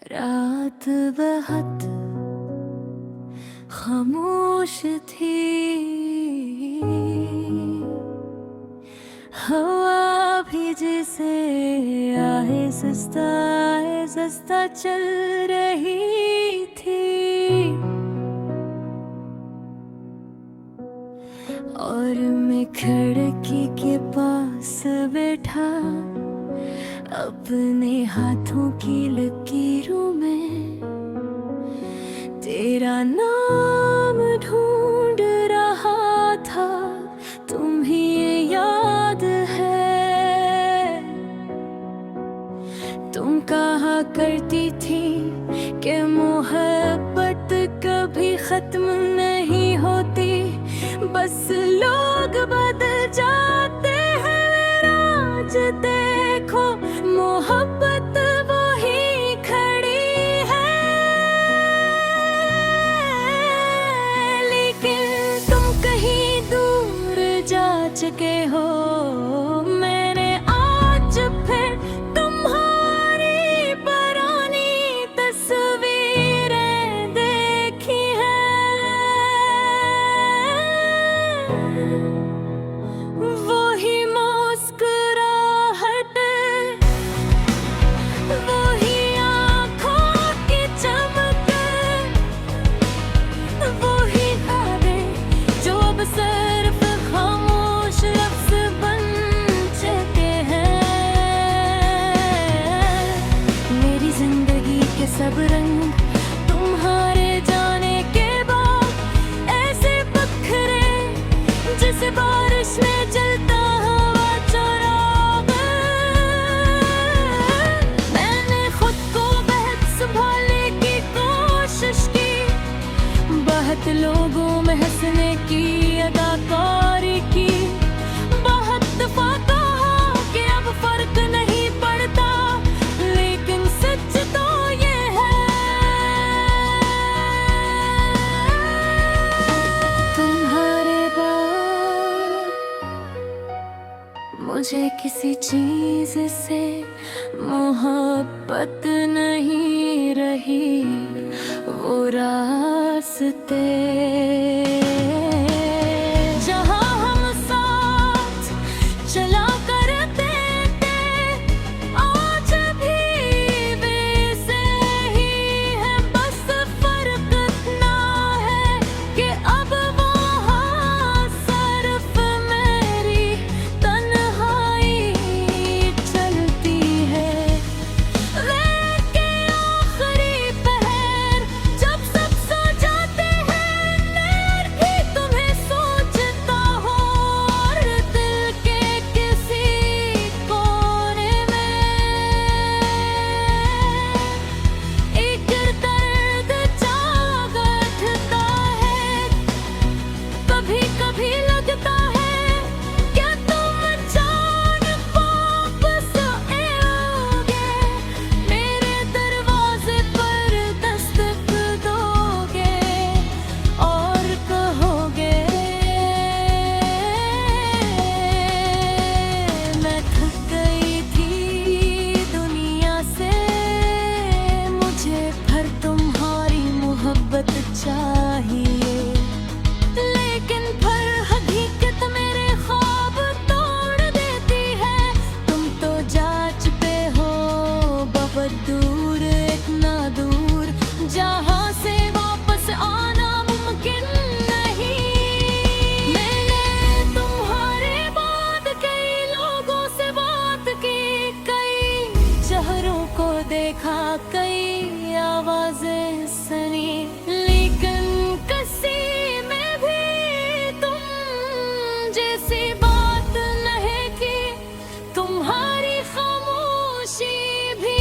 रात बहुत खामोश थी। हवा भी जैसे आहिस्ता चल रही थी। और मैं खिड़की के पास बैठा अपने हाथों की लकीरों में तेरा नाम ढूंढ रहा था। तुम्हें याद है, तुम कहा करती थी कि मोहब्बत कभी खत्म नहीं होती, बस लोग बदल जाते हैं। आज देखो मोहब्बत वही खड़ी है, लेकिन तुम कहीं दूर जा चुके हो। मैंने आज फिर तुम्हारी पुरानी तस्वीरें देखी हैं। वही मुस्कुराहट, वही आँखों की चमक, वही यादें जो अब सिर्फ खामोश लफ्ज़ बन चुके हैं। मेरी जिंदगी के सब रंग तुम्हारे जाने के बाद ऐसे बखरे जैसे बारिश में जलता हुआ चिराग। मैंने खुद को बहुत संभालने की कोशिश की, बहुत लोगों में हंसने की अदाकारी की, बहुत दफा कहा कि अब फर्क नहीं पड़ता, लेकिन सच तो ये है तुम्हारे बाद मुझे किसी चीज से मोहब्बत नहीं रही। वो रास्ते जहाँ हम साथ चला करते थे, आज भी वैसे ही है। बस फर्क इतना है कि अब वहाँ सिर्फ मेरी तन्हाई चलती है। लेके आखिरी पहर जब सब सो जाते हैं, मैं भी तुम्हें सोचता हूँ। और दिल के किसी कोने में एक दर्द जाग उठता है। कभी कभी लगता है क्या तुम जान वापस आओगे, मेरे दरवाजे पर दस्तक दोगे और कहोगे मैं थक गई थी दुनिया से, मुझे फिर तुम्हारी मोहब्बत चाहिए। लेकिन फिर हकीकत मेरे ख्वाब तोड़ देती है। तुम तो जा चुके हो बहुत दूर, इतना दूर जहाँ से वापस आना मुमकिन नहीं। मैंने तुम्हारे बाद कई लोगों से बात की, कई चेहरों को देखा, कई आवाजें सुनी, लेकिन किसी में भी तुम जैसी बात नहीं की। तुम्हारी खामोशी भी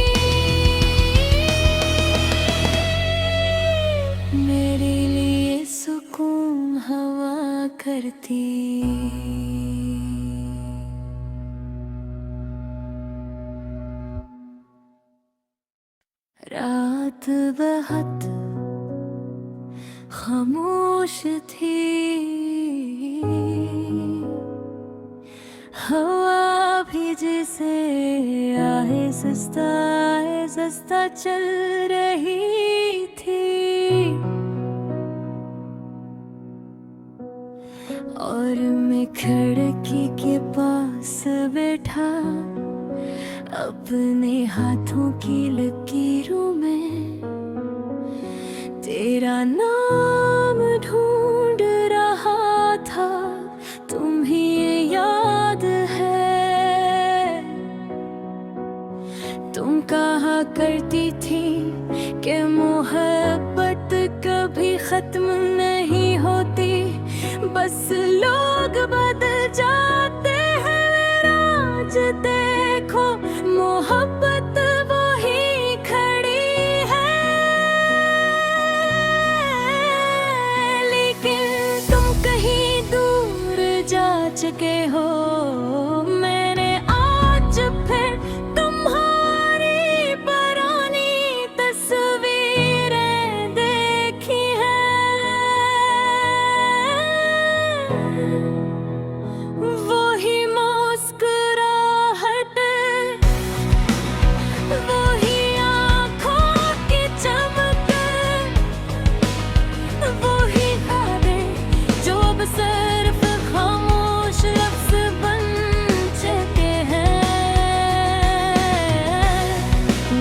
मेरे लिए सुकून हवा करती। रात बहुत खामोश थी। हवा भी जैसे आहिस्ता सस्ता चल रही थी, और मैं खिड़की के पास बैठा अपने हाथों की लकीरों में तेरा नाम ढूंढ रहा था। तुम्हें याद है, तुम कहा करती थी कि मोहब्बत कभी खत्म नहीं होती, बस लोग बदल जाते हैं। आज देखो मोहब्बत वही खड़ी है, लेकिन तुम कहीं दूर जा चुके हो। मैंने आज फिर तुम्हारी पुरानी तस्वीरें देखी हैं, वही मुस्कुराहट, वही आँखों की चमक, वही यादें जो अब सिर्फ खामोश लफ्ज़ बन चुके हैं।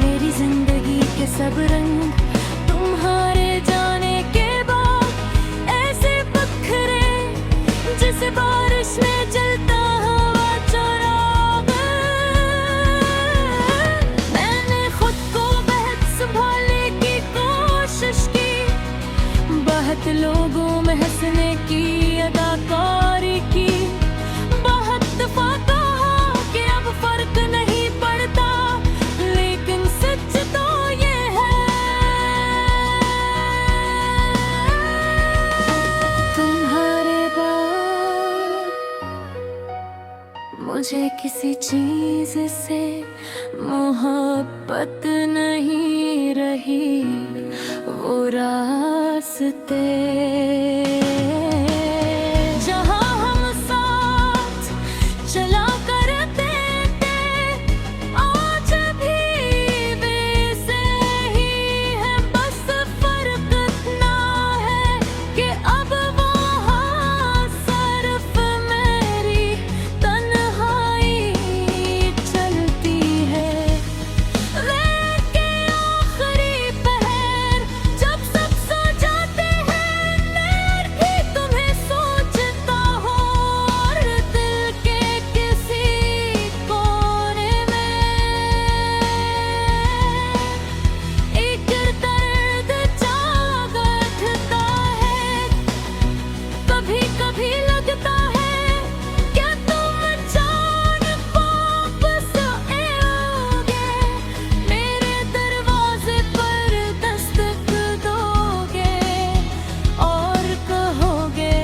मेरी जिंदगी के सब रंग तुम्हारे जाने के बाद ऐसे बिखरे जैसे बारिश में जलता हुआ चिराग। मैंने खुद को बहुत संभालने की कोशिश की, बहुत लोगों में हंसने की अदाकारी की, बहुत दफा कहा कि अब फर्क नहीं पड़ता, लेकिन सच तो ये है तुम्हारे बाद मुझे किसी चीज से मोहब्बत नहीं रही। वो रास्ते जहाँ हम साथ चला करते थे, आज भी वैसे ही है, बस फर्क इतना है कि अब वहाँ सिर्फ मेरी तन्हाई चलती है। लेके आखिरी पहर जब सब सो जाते हैं, मैं भी तुम्हें सोचता हूँ, और दिल के किसी कोने में एक दर्द जाग उठता है। कभी कभी लगता है क्या तुम जान वापस आओगे, मेरे दरवाजे पर दस्तक दोगे और कहोगे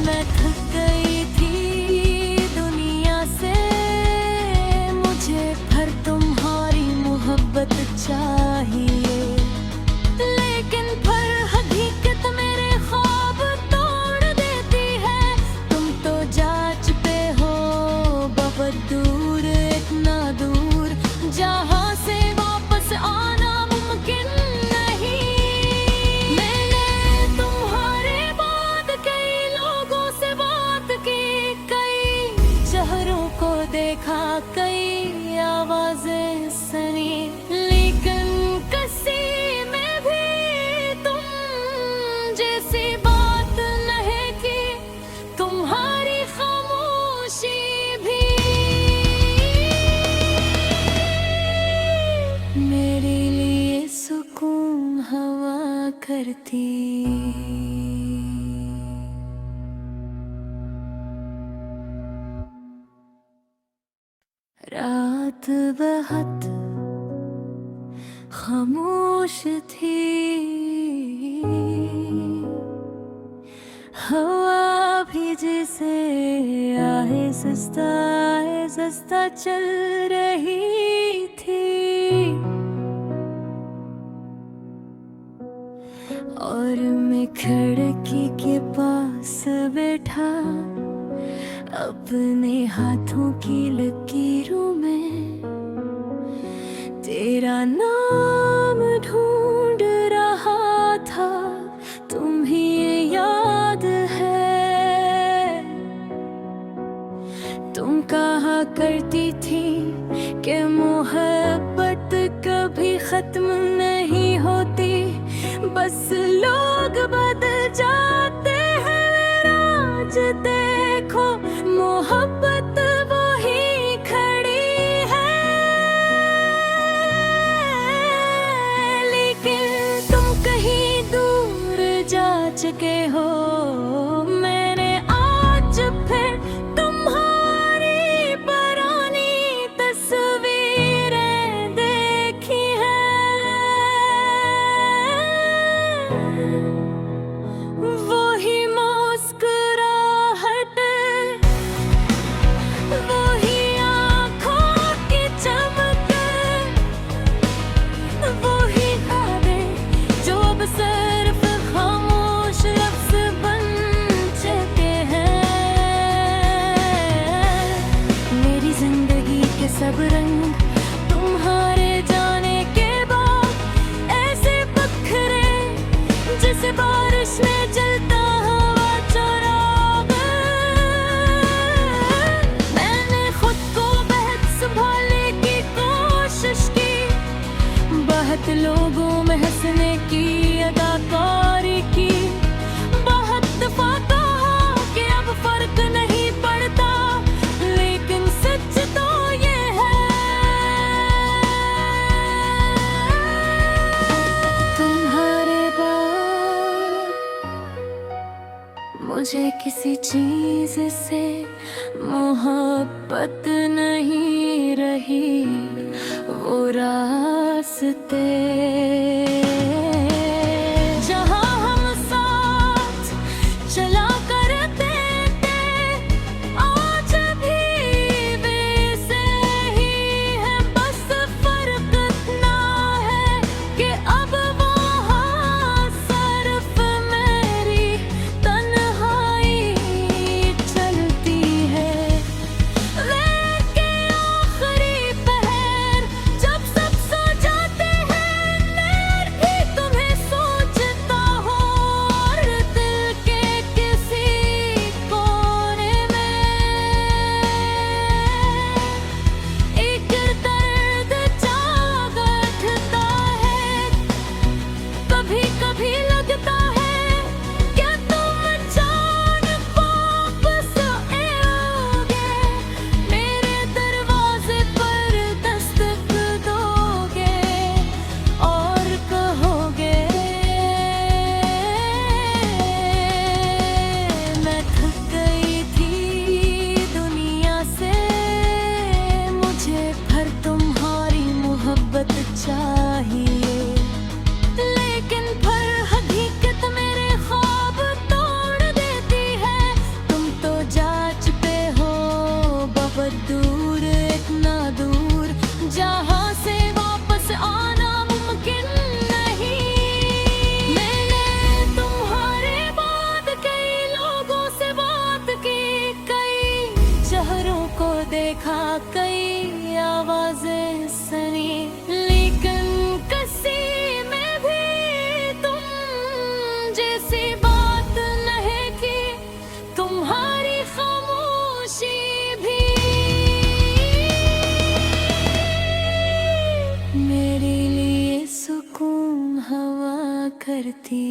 मैं थक गई थी दुनिया से, मुझे फिर तुम्हारी मोहब्बत चाहिए। लेकिन फिर हकीकत मेरे ख्वाब तोड़ देती है, तुम तो जा चुके हो बहुत दूर, इतना दूर जहाँ से वापस आना मुमकिन नहीं। मैंने तुम्हारे बाद कई लोगों से बात की, कई चेहरों को देखा, कई आवाजें सुनी, लेकिन किसी में भी तुम जैसी बात नहीं की। तुम्हारी खामोशी भी मेरे लिए सुकून हवा करती। रात बहुत खामोश थी, हवा भी जैसे आहिस्ता चल रही थी, और मैं खिड़की के पास बैठा अपने हाथों की लकीर नाम ढूंढ रहा था, तुम्हें याद है? तुम कहा करती थी कि मोहब्बत कभी खत्म नहीं होती, बस लोग बदल जाते हैं। आज देखो मोहब्बत वही खड़ी है, लेकिन तुम कहीं दूर जा चुके हो। मैंने आज फिर तुम्हारी पुरानी तस्वीरें देखी हैं। वही मुस्कुराहट, वही आँखों की चमक, वही ख्वाबें जो अब सिर्फ खामोश लफ्ज़ बन चुके हैं। मेरी जिंदगी के सब रंग तुम्हारे जाने के बाद ऐसे बिखरे, जैसे बारिश में जलता हुआ चिराग। मैंने खुद को बहुत संभालने की कोशिश की, बहुत लोगों में हंसने की अदाकारी की, बहुत दफा कहा कि अब फर्क नहीं पड़ता, लेकिन सच तो ये है। तुम्हारे बाद मुझे किसी चीज से मोहब्बत नहीं रही, वो रास्ते जहाँ हम साथ चला करते थे, आज भी वैसे ही है। बस फर्क इतना है कि अब वहाँ सिर्फ मेरी तन्हाई चलती है। लेके आखिरी पहर जब सब सो जाते हैं, मैं भी तुम्हें सोचता हूँ, और दिल के किसी कोने में एक दर्द जाग उठता है। कभी कभी लगता है क्या तुम जान वापस आओगे, मेरे दरवाजे पर दस्तक दोगे और कहोगे मैं थक गई थी दुनिया से, मुझे फिर तुम्हारी मोहब्बत चाहिए। लेकिन फिर हकीकत मेरे ख्वाब तोड़ देती है। तुम तो जा चुके हो बहुत दूर, इतना दूर जहाँ से वापस आना मुमकिन नहीं। मैंने तुम्हारे बाद कई लोगों से बात की, कई चेहरों को देखा, कई आवाजें सुनी, लेकिन किसी में भी तुम जैसी बात नहीं की। तुम्हारी खामोशी भी मेरे लिए सुकून हवा करती।